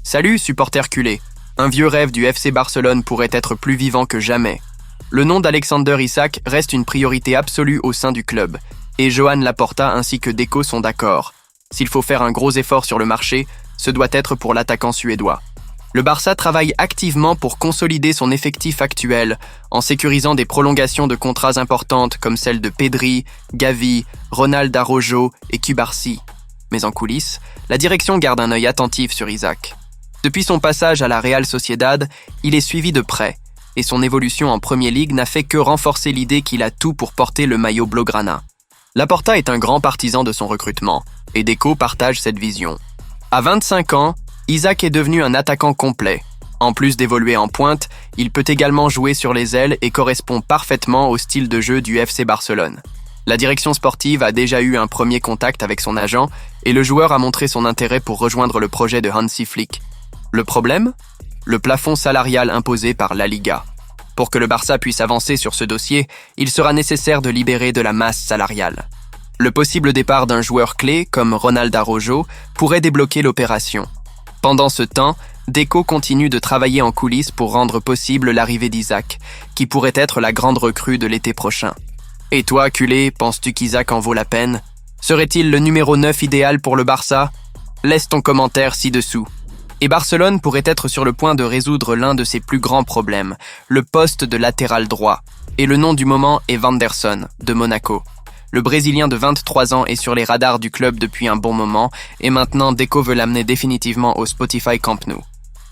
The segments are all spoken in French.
Salut, supporter culé. Un vieux rêve du FC Barcelone pourrait être plus vivant que jamais. Le nom d'Alexander Isak reste une priorité absolue au sein du club, et Joan Laporta ainsi que Deco sont d'accord. S'il faut faire un gros effort sur le marché, ce doit être pour l'attaquant suédois. Le Barça travaille activement pour consolider son effectif actuel, en sécurisant des prolongations de contrats importantes comme celles de Pedri, Gavi, Ronald Araujo et Cubarsí. Mais en coulisses, la direction garde un œil attentif sur Isak. Depuis son passage à la Real Sociedad, il est suivi de près, et son évolution en Premier League n'a fait que renforcer l'idée qu'il a tout pour porter le maillot blaugrana. Laporta est un grand partisan de son recrutement, et Deco partage cette vision. À 25 ans, Isak est devenu un attaquant complet. En plus d'évoluer en pointe, il peut également jouer sur les ailes et correspond parfaitement au style de jeu du FC Barcelone. La direction sportive a déjà eu un premier contact avec son agent et le joueur a montré son intérêt pour rejoindre le projet de Hansi Flick. Le problème ? Le plafond salarial imposé par la Liga. Pour que le Barça puisse avancer sur ce dossier, il sera nécessaire de libérer de la masse salariale. Le possible départ d'un joueur clé, comme Ronald Araujo, pourrait débloquer l'opération. Pendant ce temps, Deco continue de travailler en coulisses pour rendre possible l'arrivée d'Isak, qui pourrait être la grande recrue de l'été prochain. Et toi, culé, penses-tu qu'Isak en vaut la peine ? Serait-il le numéro 9 idéal pour le Barça ? Laisse ton commentaire ci-dessous. Et Barcelone pourrait être sur le point de résoudre l'un de ses plus grands problèmes, le poste de latéral droit. Et le nom du moment est Vanderson, de Monaco. Le Brésilien de 23 ans est sur les radars du club depuis un bon moment et maintenant Deco veut l'amener définitivement au Spotify Camp Nou.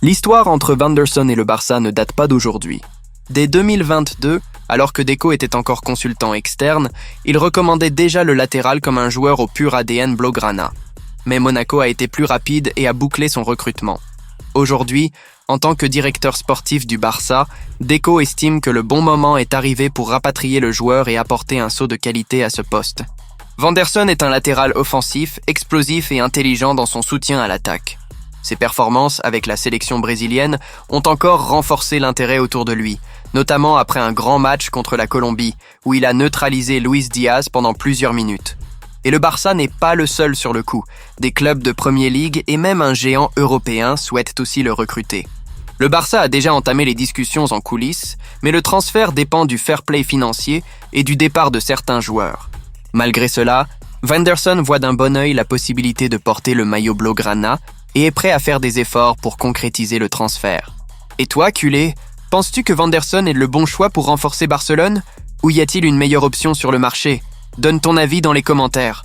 L'histoire entre Vanderson et le Barça ne date pas d'aujourd'hui. Dès 2022, alors que Deco était encore consultant externe, il recommandait déjà le latéral comme un joueur au pur ADN blaugrana. Mais Monaco a été plus rapide et a bouclé son recrutement. Aujourd'hui, en tant que directeur sportif du Barça, Deco estime que le bon moment est arrivé pour rapatrier le joueur et apporter un saut de qualité à ce poste. Vanderson est un latéral offensif, explosif et intelligent dans son soutien à l'attaque. Ses performances avec la sélection brésilienne ont encore renforcé l'intérêt autour de lui, notamment après un grand match contre la Colombie, où il a neutralisé Luis Diaz pendant plusieurs minutes. Et le Barça n'est pas le seul sur le coup. Des clubs de Premier League et même un géant européen souhaitent aussi le recruter. Le Barça a déjà entamé les discussions en coulisses, mais le transfert dépend du fair play financier et du départ de certains joueurs. Malgré cela, Vanderson voit d'un bon œil la possibilité de porter le maillot blaugrana et est prêt à faire des efforts pour concrétiser le transfert. Et toi, culé, penses-tu que Vanderson est le bon choix pour renforcer Barcelone ? Ou y a-t-il une meilleure option sur le marché ? Donne ton avis dans les commentaires.